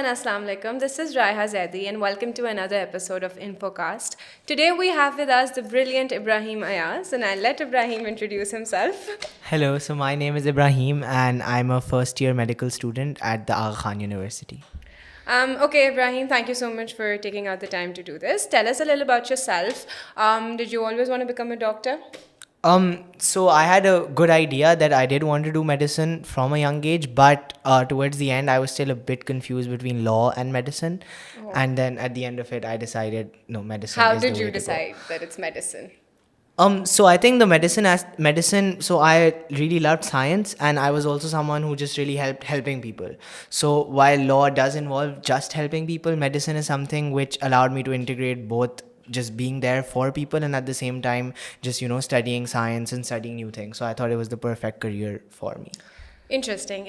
Assalamu alaikum. This is Raiha Zaidi and welcome to another episode of InfoCast. Today we have with us the brilliant Ibrahim Ayaz and I'll let Ibrahim introduce himself. Hello, so my name is Ibrahim and I'm a first year medical student at the Aga Khan University. Okay, Ibrahim, thank you so much for taking out the time to do this. Tell us a little about yourself. Did you always want to become a doctor? So I had a good idea that I did want to do medicine from a young age, but towards the end I was still a bit confused between law and medicine. Oh. And then at the end of it I decided, no, medicine How is the did way you to go. decide that it's medicine? So I think the medicine, so I really loved science and I was also someone who just really helping people. So while law does involve just helping people, medicine is something which allowed me to integrate both just being there for people and at the same time just, studying science and studying new things. So I thought it was the perfect career for me. Interesting.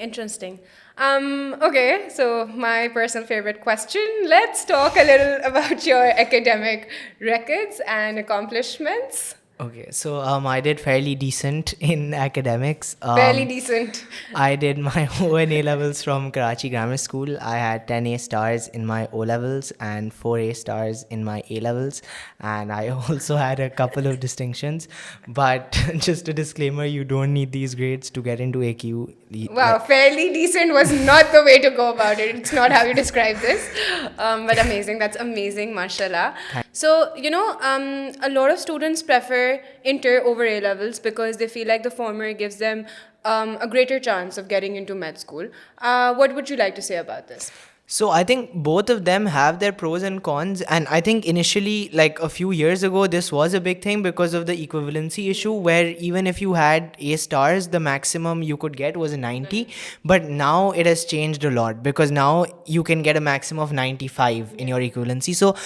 Okay, so my personal favorite question. Let's talk a little about your academic records and accomplishments. Okay, so I did fairly decent in academics. Fairly decent. I did my O and A levels from Karachi Grammar School. I had 10 A stars in my O levels and 4 A stars in my A levels. And I also had a couple of distinctions. But just a disclaimer, you don't need these grades to get into AQ. Wow, fairly decent was not the way to go about it. It's not how you describe this. But amazing. That's amazing, mashallah. So, a lot of students prefer inter over A levels because they feel like the former gives them a greater chance of getting into med school. What would you like to say about this? So I think both of them have their pros and cons, and I think initially, like a few years ago, this was a big thing because of the equivalency issue where even if you had A stars, the maximum you could get was a 90, but now it has changed a lot because now you can get a maximum of 95 in your equivalency. So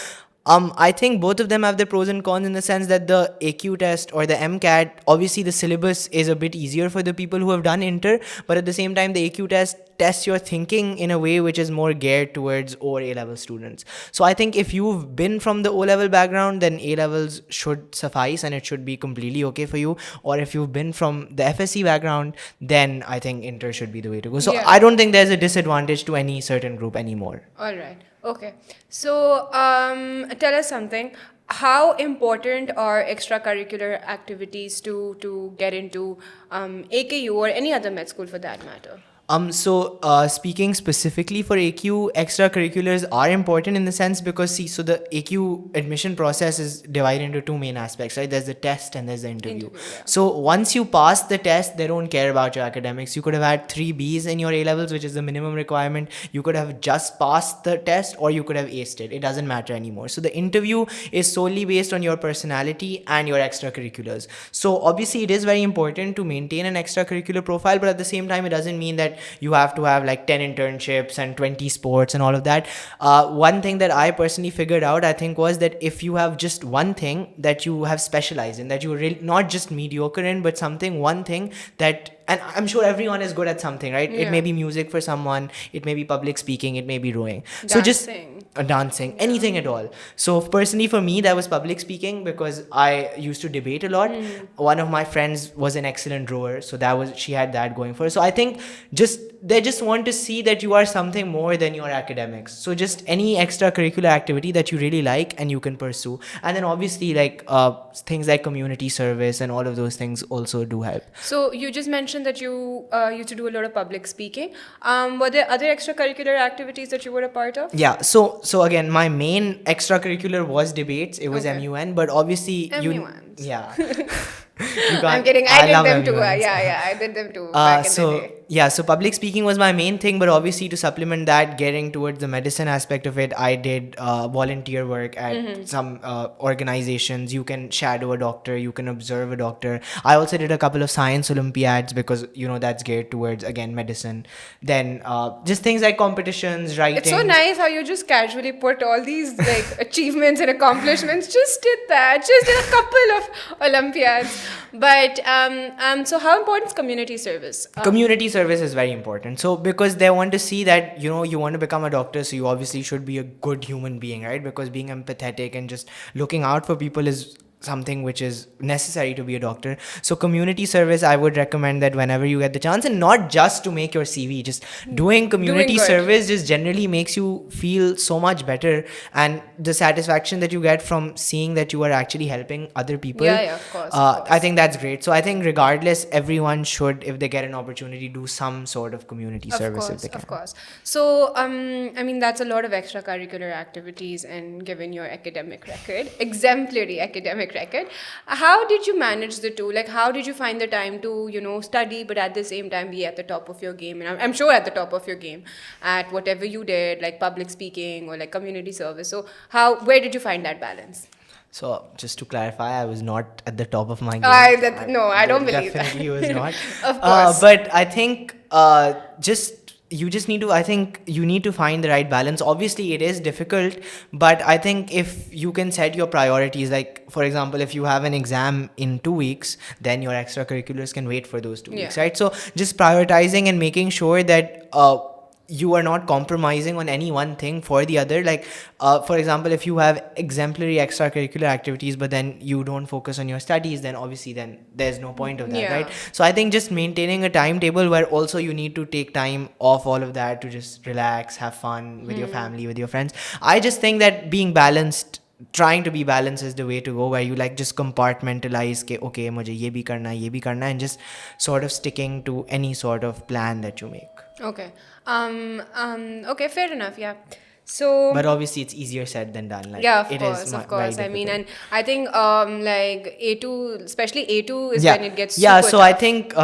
I think both of them have their pros and cons in the sense that the AQ test or the MCAT, obviously the syllabus is a bit easier for the people who have done inter, but at the same time the AQ test tests your thinking in a way which is more geared towards O or A level students. So I think if you've been from the O level background, then A levels should suffice and it should be completely okay for you. Or if you've been from the FSC background, then I think inter should be the way to go. So Yeah. I don't think there's a disadvantage to any certain group anymore. All right. Okay. So, tell us something. How important are extracurricular activities to get into AKU or any other med school for that matter? So speaking specifically for AQ, extracurriculars are important in the sense because so the AQ admission process is divided into two main aspects, right? There's the test and there's the interview. Yeah. So once you pass the test, they don't care about your academics. You could have had 3 Bs in your A levels, which is the minimum requirement. You could have just passed the test or you could have aced it. It doesn't matter anymore. So the interview is solely based on your personality and your extracurriculars. So obviously it is very important to maintain an extracurricular profile, but at the same time, it doesn't mean that you have to have like 10 internships and 20 sports and all of that. One thing that I personally figured out, I think, was that if you have just one thing that you have specialized in, that you're really not just mediocre in, but one thing that, and I'm sure everyone is good at something, right? Yeah. It may be music for someone, it may be public speaking, it may be rowing. Dancing. So just dancing, anything at all. So personally for me, that was public speaking because I used to debate a lot. One of my friends was an excellent rower, so she had that going for her. So I think they just want to see that you are something more than your academics. So just any extracurricular activity that you really like and you can pursue. And then obviously like things like community service and all of those things also do help. So you just mentioned that you used to do a lot of public speaking. Were there other extracurricular activities that you were a part of? Yeah, so again, my main extracurricular was debates. It was Okay. MUN, but obviously MUNs. yeah. I'm kidding. I did love them too. MUNs. Yeah, I did them too back in the day. So public speaking was my main thing, but obviously to supplement that, getting towards the medicine aspect of it, I did volunteer work at some organizations. You can shadow a doctor, you can observe a doctor. I also did a couple of science olympiads because that's geared towards, again, medicine. Then just things like competitions, writing. It's so nice how you just casually put all these like achievements and accomplishments. Just did that. Just did a couple of Olympiads. But so how important is community service? Community service is very important. So because they want to see that, you want to become a doctor, so you obviously should be a good human being, right? Because being empathetic and just looking out for people is something which is necessary to be a doctor. So community service, I would recommend that whenever you get the chance, and not just to make your CV, just doing community good. service just generally makes you feel so much better, and the satisfaction that you get from seeing that you are actually helping other people. Yeah, of course, of course. I think that's great. So I think regardless, everyone should, if they get an opportunity, do some sort of community service if they can. Of course. So, I mean, that's a lot of extracurricular activities, and given your academic record, exemplary academic record, how did you manage the two? Like, how did you find the time to, study, but at the same time be at the top of your game? And I'm sure at the top of your game at whatever you did, like public speaking or like community service. So, where did you find that balance? So just to clarify, I was not at the top of my game. I don't believe that. Definitely was not. Of course. But I think you just need to, I think you need to find the right balance. Obviously it is difficult, but I think if you can set your priorities, like for example, if you have an exam in 2 weeks, then your extracurriculars can wait for those 2 weeks, right? So just prioritizing and making sure that you are not compromising on any one thing for the other. Like for example, if you have exemplary extracurricular activities but then you don't focus on your studies, then obviously then there's no point of that, right? So I think just maintaining a timetable where also you need to take time off all of that to just relax, have fun with your family, with your friends. I just think that being balanced, trying to be balanced is the way to go, where you like just compartmentalize ke, okay, mujhe ye bhi karna, and just sort of sticking to any sort of plan that you make. Okay. Okay, fair enough. Yeah. So, but obviously it's easier said than done. Like, yeah, of course. I mean, and I think like A2, especially A2 is when it gets super so tough. I think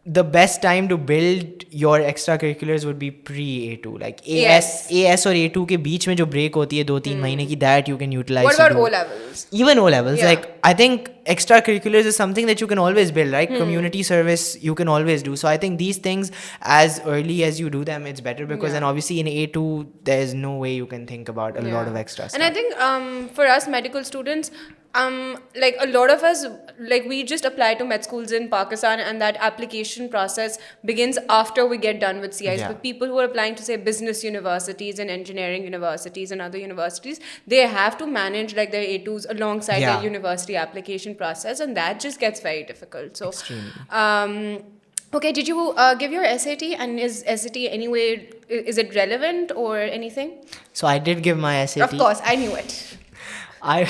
the best time to build your extracurriculars would be pre A2, like AS or A2 के बीच में जो break होती है 2-3 महीने की, that you can utilize. What about O levels? Even O levels, like I think extracurriculars is something that you can always build, right? Community service you can always do. So I think these things, as early as you do them, it's better, because then obviously in A2 there's no way you can think about a lot of extra stuff. And I think for us medical students, like a lot of us, like we just apply to med schools in Pakistan, and that application process begins after we get done with CIs. But people who are applying to say business universities and engineering universities and other universities, they have to manage like their A2s alongside their university application process, and that just gets very difficult. So okay, did you give your SAT, and is SAT anyway, is it relevant or anything? So I did give my SAT. Of course, I knew it. I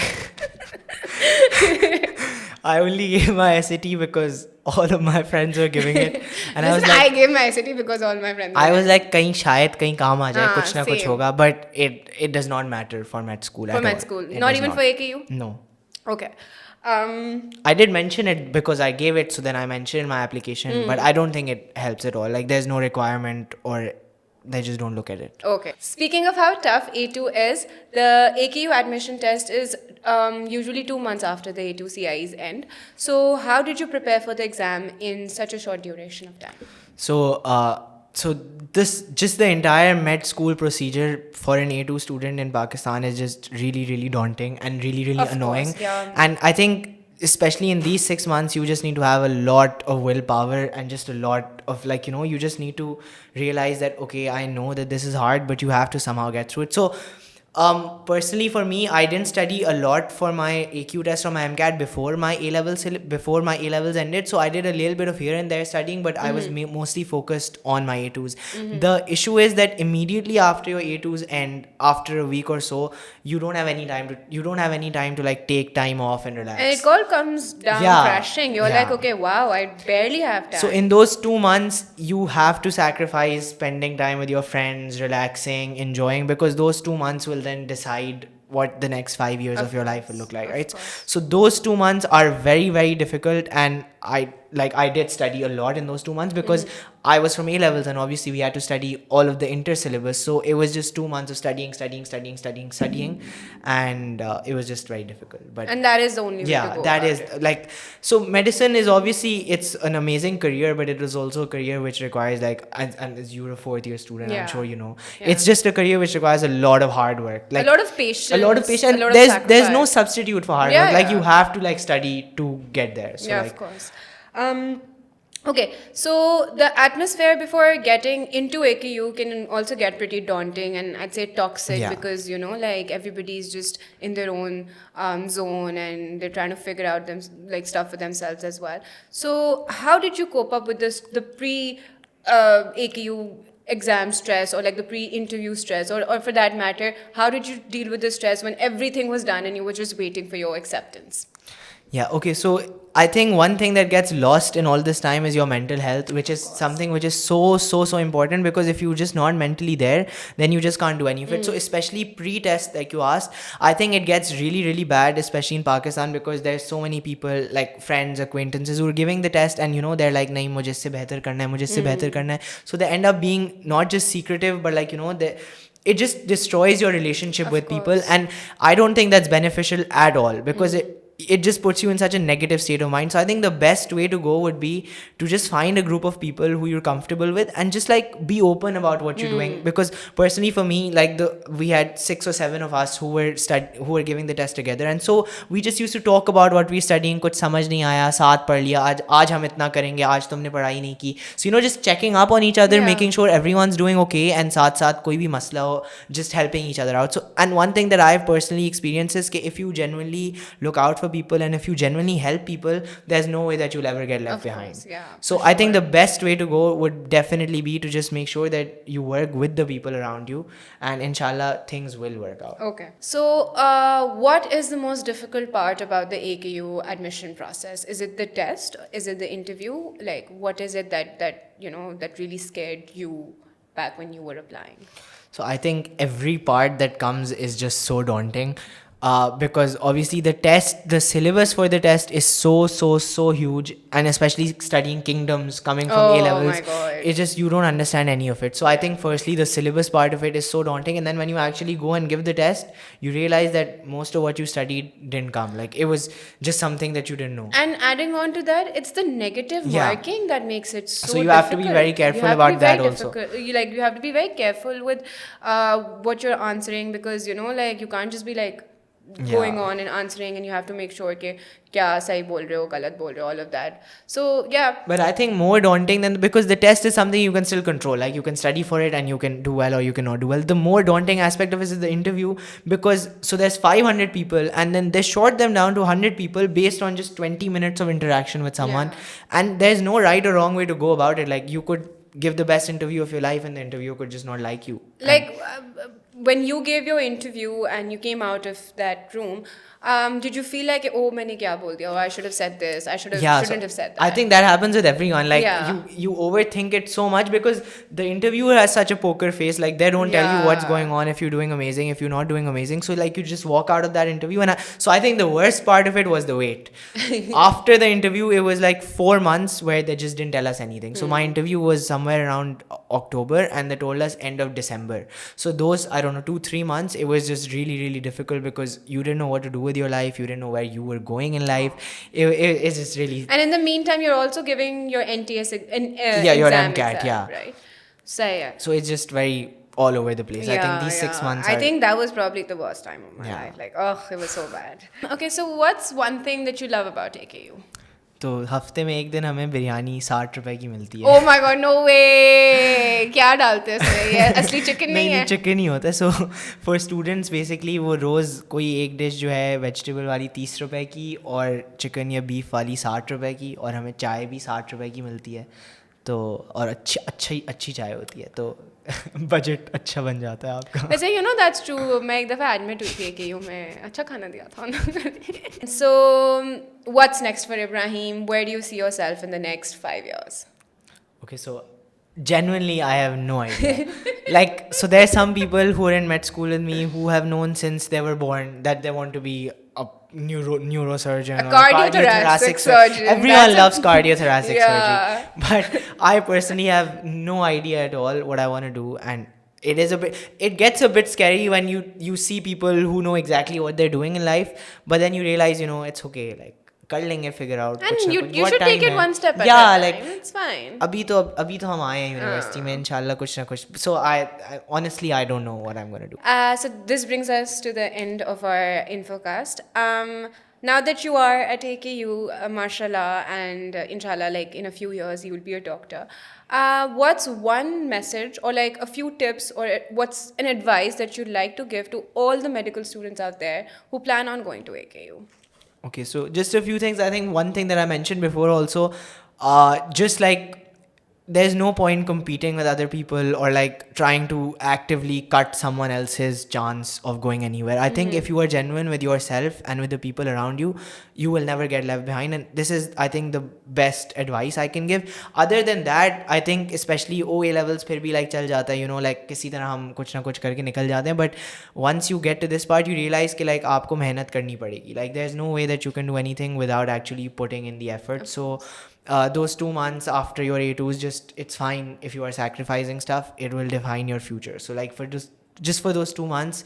only gave my SAT because all of my friends were giving it, and I was like, I gave my SAT because all my friends. I was like, कहीं शायद कहीं काम आ जाए, कुछ ना कुछ होगा, but it does not matter for med school. For med school, not even for AKU. No. Okay. I did mention it because I gave it, so then I mentioned in my application, but I don't think it helps at all. Like there's no requirement, or they just don't look at it. Okay. Speaking of how tough A2 is, the AKU admission test is usually 2 months after the A2 CIEs end. So how did you prepare for the exam in such a short duration of time? So just the entire med school procedure for an A2 student in Pakistan is just really, really daunting and really, really annoying. Course, yeah. And I think especially in these 6 months, you just need to have a lot of willpower and just a lot of like, you just need to realize that, okay, I know that this is hard, but you have to somehow get through it. So personally for me, I didn't study a lot for my AQ test or my MCAT before my A-levels ended. So I did a little bit of here and there studying, but I was mostly focused on my A2s. The issue is that immediately after your A2s end, after a week or so, you don't have any time to like take time off and relax. And it all comes down crashing. You're like, okay, wow, I barely have time. So in those 2 months, you have to sacrifice spending time with your friends, relaxing, enjoying, because those 2 months will then decide what the next 5 years of your life will look like, right? So those 2 months are very, very difficult, and I did study a lot in those 2 months because I was from A-levels, and obviously we had to study all of the inter-syllabus. So it was just 2 months of studying, and it was just very difficult. And that is the only way to go. That is like, so medicine is obviously, it's an amazing career, but it is also a career which requires like, and as you're a 4th year student, I'm sure you know, it's just a career which requires a lot of hard work, like a lot of patience, there's no substitute for hard work. Like you have to like study to get there. So of course. Okay, so the atmosphere before getting into AKU can also get pretty daunting and I'd say toxic Yeah. because, you know, like everybody's just in their own zone and they're trying to figure out them like stuff for themselves as well. So, how did you cope up with the pre AKU exam stress or like the pre-interview stress or for that matter, how did you deal with the stress when everything was done and you were just waiting for your acceptance? Yeah, okay. So I think one thing that gets lost in all this time is your mental health, which is something which is so important, because if you're just not mentally there, then you just can't do any of it. So especially pre-test, like you asked, I think it gets really bad, especially in Pakistan, because there's so many people, like friends, acquaintances, who are giving the test and they're like, nahi, mujhe isse behtar karna hai, mujhe isse behtar karna hai. So they end up being not just secretive, but like they, it just destroys your relationship Of with people, course. and I don't think that's beneficial at all, because it just puts you in such a negative state of mind. So I think the best way to go would be to just find a group of people who you're comfortable with and just like be open about what you're doing. Because personally for me, like we had 6 or 7 of us who were giving the test together, and so we just used to talk about what we're studying. कुछ समझ नहीं आया, साथ पढ़ लिया, आज हम इतना करेंगे, आज तुमने पढ़ाई नहीं की. So just checking up on each other, Yeah. making sure everyone's doing okay, and साथ साथ कोई भी मसला हो, just helping each other out. So, and one thing that I've personally experienced is that if you genuinely look out for people and if you genuinely help people, there's no way that you'll ever get left Of behind. course, yeah, So for I think sure. the best way to go would definitely be to just make sure that you work with the people around you, and inshallah things will work out. Okay. So, what is the most difficult part about the AKU admission process? Is it the test? Is it the interview? Like, what is it that really scared you back when you were applying? So I think every part that comes is just so daunting. Because obviously the syllabus for the test is so huge, and especially studying kingdoms coming from A Oh levels, my God. it's just you don't understand any of it. So I think firstly the syllabus part of it is so daunting, and then when you actually go and give the test, you realize that most of what you studied didn't come. Like it was just something that you didn't know. And adding on to that, it's the negative Yeah. marking that makes it so So you have to be difficult. very You careful have to be about very that also. difficult. You have to be very careful with what you're answering because like you can't just be like going Yeah. on and answering, and you have to make sure कि क्या सही बोल रहे हो गलत बोल रहे हो, all of that. So yeah. But I think more daunting than, because the test is something you can still control. Like you can study for it and you can do well or you cannot do well. The more daunting aspect of it is the interview, because so there's 500 people and then they short them down to 100 people based on just 20 minutes of interaction with someone. Yeah. And there's no right or wrong way to go about it. Like you could give the best interview of your life and the interviewer could just not like you. Like when you gave your interview and you came out of that room, did you feel like, oh, मैंने क्या बोल दिया? Oh, I should have said this. I shouldn't have said that. I think that happens with everyone. Like Yeah. you overthink it so much because the interviewer has such a poker face. Like they don't tell you what's Yeah. going on, if you're doing amazing, if you're not doing amazing. So like you just walk out of that interview, and so I think the worst part of it was the wait. After the interview, it was like 4 months where they just didn't tell us anything. So my interview was somewhere around October, and they told us end of December. So those, I don't know, 2-3 months, it was just really difficult because you didn't know what to do with your life, you didn't know where you were going in life. It's just really. And in the meantime, you're also giving your NTS Your exam, MCAT, yeah. right? So yeah. So it's just very all over the place. I think these 6 months I are. think that was probably the worst time of my Yeah. life. Like, oh, it was so bad. Okay, so what's one thing that you love about AKU? तो हफ्ते में एक दिन हमें बिरयानी 60 रुपए की मिलती है. Oh my God, no way! क्या डालते हैं इसमें? ये असली चिकन नहीं है? चिकन ही होता है. सो फॉर स्टूडेंट्स बेसिकली वो रोज़ कोई एक डिश जो है वेजिटेबल वाली 30 रुपए की और चिकन या बीफ वाली 60 रुपए की, और हमें चाय भी 60 रुपए की मिलती है. तो और अच्छी चाय होती है, तो बजट अच्छा बन जाता है आपका. वैसे that's true. मैं एक दफ़ा एडमिट हुई थी AKU में, अच्छा खाना दिया था उन्होंने. So what's next for Ibrahim? Where do you see yourself in the next 5 years? Okay, so genuinely I have no idea. Like, so there are some people who are in med school with me who have known since they were born that they want to be a neurosurgeon A or cardiothoracic surgeon. Everyone loves cardiothoracic Yeah. surgery. But I personally have no idea at all what I want to do, and it gets a bit scary when you see people who know exactly what they're doing in life, but then you realize it's okay, like कर लेंगे figure out. And you what should take time it है. one step at Yeah, a like time. It's fine. अभी तो हम आए हैं university में, इंशाल्लाह कुछ ना कुछ. So I honestly I don't know what I'm gonna do. So this brings us to the end of our InfoCast. Now that you are at AKU, mashallah, and inshallah, like in a few years, you will be a doctor. What's one message or like a few tips or what's an advice that you'd like to give to all the medical students out there who plan on going to AKU? Okay, so just a few things. I think one thing that I mentioned before also, just like there's no point competing with other people or like trying to actively cut someone else's chance of going anywhere. I think if you are genuine with yourself and with the people around you, you will never get left behind. And this is, I think, the best advice I can give. Other than that, I think especially OA levels फिर भी like चल जाता है, you know, like किसी तरह हम कुछ ना कुछ करके निकल जाते हैं. But once you get to this part, you realize कि like आपको मेहनत करनी पड़ेगी. Like there's no way that you can do anything without actually putting in the effort. So those 2 months after your A2s, just it's fine if you are sacrificing stuff. It will define your future. So like for just for those 2 months,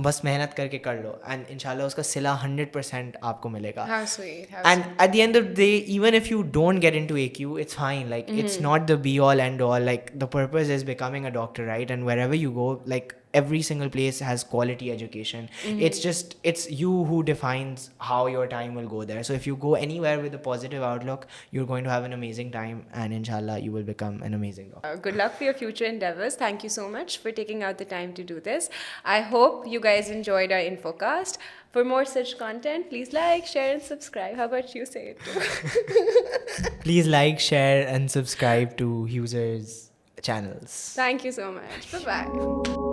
बस मेहनत करके कर लो and इंशाल्लाह उसका सिला 100% आपको मिलेगा. How sweet. How And at the end of the day, even if you don't get into AQ, it's fine. Like it's not the be all end all. Like the purpose is becoming a doctor, right? And wherever you go, like every single place has quality education. It's you who defines how your time will go there. So if you go anywhere with a positive outlook, you're going to have an amazing time, and inshallah you will become an amazing doctor. Good luck for your future endeavors. Thank you so much for taking out the time to do this. I hope you guys enjoyed our InfoCast. For more such content, please like, share, and subscribe. How about you say it too? Please like, share, and subscribe to users' channels. Thank you so much. Bye bye.